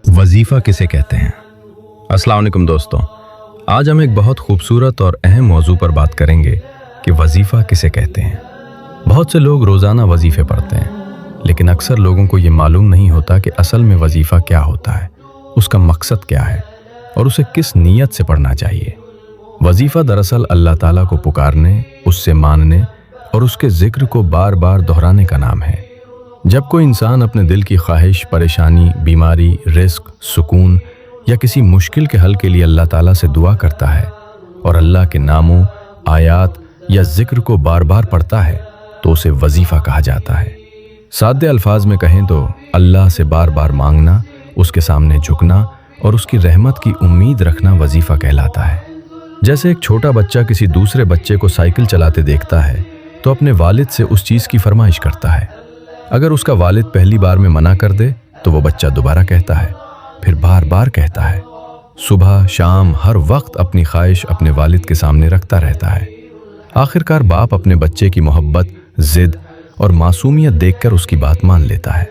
वजीफ़ा किसे कहते हैं? अस्सलाम वालेकुम दोस्तों, आज हम एक बहुत खूबसूरत और अहम मौजू पर बात करेंगे कि वजीफ़ा किसे कहते हैं। बहुत से लोग रोज़ाना वजीफ़े पढ़ते हैं, लेकिन अक्सर लोगों को ये मालूम नहीं होता कि असल में वजीफ़ा क्या होता है, उसका मकसद क्या है और उसे किस नीयत से पढ़ना चाहिए। वजीफ़ा दरअसल अल्लाह ताला को पुकारने, उससे मानने और उसके ज़िक्र को बार बार दोहराने का नाम है। जब कोई इंसान अपने दिल की ख्वाहिश, परेशानी, बीमारी, रिस्क, सुकून या किसी मुश्किल के हल के लिए अल्लाह ताला से दुआ करता है और अल्लाह के नामों, आयात या ज़िक्र को बार बार पढ़ता है तो उसे वजीफ़ा कहा जाता है। सादे अल्फाज में कहें तो अल्लाह से बार बार मांगना, उसके सामने झुकना और उसकी रहमत की उम्मीद रखना वजीफ़ा कहलाता है। जैसे एक छोटा बच्चा किसी दूसरे बच्चे को साइकिल चलाते देखता है तो अपने वालिद से उस चीज़ की फरमाइश करता है। अगर उसका वालिद पहली बार में मना कर दे तो वो बच्चा दोबारा कहता है, फिर बार बार कहता है। सुबह शाम हर वक्त अपनी ख्वाहिश अपने वालिद के सामने रखता रहता है। आखिरकार बाप अपने बच्चे की मोहब्बत, जिद और मासूमियत देखकर उसकी बात मान लेता है।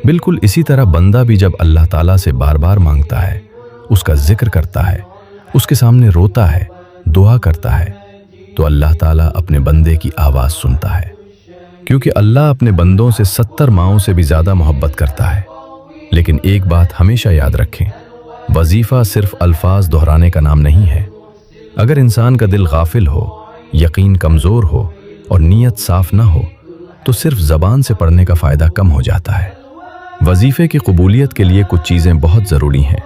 बिल्कुल इसी तरह बंदा भी जब अल्लाह ताला से बार बार मांगता है, उसका जिक्र करता है, उसके सामने रोता है, दुआ करता है, तो अल्लाह ताला अपने बंदे की आवाज़ सुनता है, क्योंकि अल्लाह अपने बंदों से 70 माओं से भी ज़्यादा मोहब्बत करता है। लेकिन एक बात हमेशा याद रखें, वजीफ़ा सिर्फ अल्फाज दोहराने का नाम नहीं है। अगर इंसान का दिल गाफिल हो, यकीन कमज़ोर हो और नीयत साफ ना हो तो सिर्फ ज़बान से पढ़ने का फ़ायदा कम हो जाता है। वजीफ़े की कबूलियत के लिए कुछ चीज़ें बहुत ज़रूरी हैं।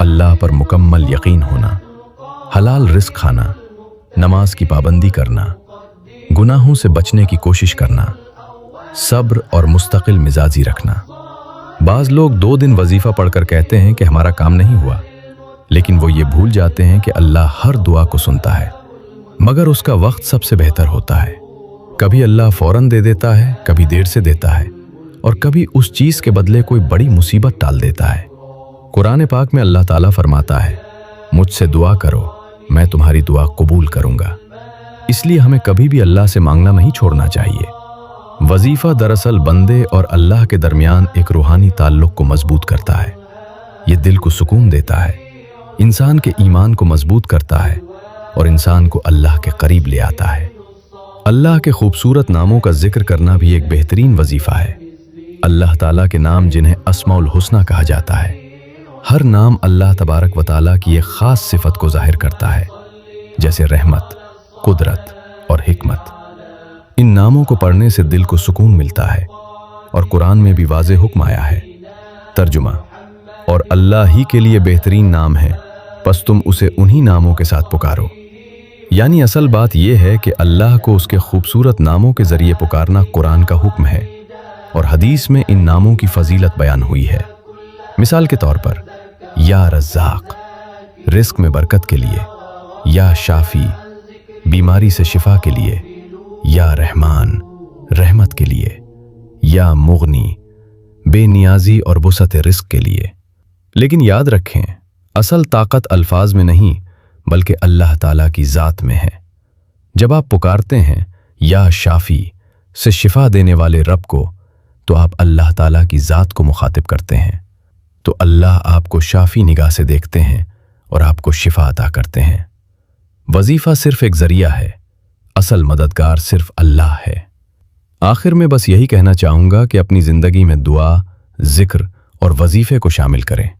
अल्लाह पर मुकम्मल यकीन होना, हलाल रिस्क खाना, नमाज की पाबंदी करना, गुनाहों से बचने की कोशिश करना, सब्र और मुस्तकिल मिजाजी रखना। बाज़ लोग 2 दिन वजीफ़ा पढ़कर कहते हैं कि हमारा काम नहीं हुआ, लेकिन वो ये भूल जाते हैं कि अल्लाह हर दुआ को सुनता है, मगर उसका वक्त सबसे बेहतर होता है। कभी अल्लाह फ़ौरन दे देता है, कभी देर से देता है और कभी उस चीज़ के बदले कोई बड़ी मुसीबत टाल देता है। कुरान पाक में अल्लाह ताला फरमाता है, मुझसे दुआ करो, मैं तुम्हारी दुआ कबूल करूँगा। इसलिए हमें कभी भी अल्लाह से मांगना नहीं छोड़ना चाहिए। वजीफ़ा दरअसल बंदे और अल्लाह के दरमियान एक रूहानी ताल्लुक़ को मजबूत करता है। ये दिल को सुकून देता है, इंसान के ईमान को मजबूत करता है और इंसान को अल्लाह के करीब ले आता है। अल्लाह के खूबसूरत नामों का जिक्र करना भी एक बेहतरीन वजीफ़ा है। अल्लाह ताला के नाम जिन्हें अस्माउल हुस्ना कहा जाता है, हर नाम अल्लाह तबारक व ताला की एक ख़ास सिफत को ज़ाहिर करता है, जैसे रहमत, कुदरत और हिकमत। इन नामों को पढ़ने से दिल को सुकून मिलता है और कुरान में भी वाज़े हुक्म आया है। तर्जुमा, और अल्लाह ही के लिए बेहतरीन नाम है, बस तुम उसे उन्हीं नामों के साथ पुकारो। यानी असल बात यह है कि अल्लाह को उसके खूबसूरत नामों के ज़रिए पुकारना कुरान का हुक्म है और हदीस में इन नामों की फजीलत बयान हुई है। मिसाल के तौर पर या रज़्ज़ाक़ रिस्क में बरकत के लिए, या शाफ़ी बीमारी से शिफा के लिए, या रहमान रहमत के लिए, या मुग़नी बेनियाजी और वुसअत रिस्क के लिए। लेकिन याद रखें, असल ताकत अल्फाज में नहीं बल्कि अल्लाह ताला की ज़ात में है। जब आप पुकारते हैं या शाफ़ी से शिफा देने वाले रब को, तो आप अल्लाह ताला की ज़ात को मुखातिब करते हैं, तो अल्लाह आपको शाफ़ी निगाह से देखते हैं और आपको शिफा अता करते हैं। वजीफ़ा सिर्फ एक ज़रिया है, असल मददगार सिर्फ अल्लाह है। आखिर में बस यही कहना चाहूँगा कि अपनी ज़िंदगी में दुआ, ज़िक्र और वजीफ़े को शामिल करें।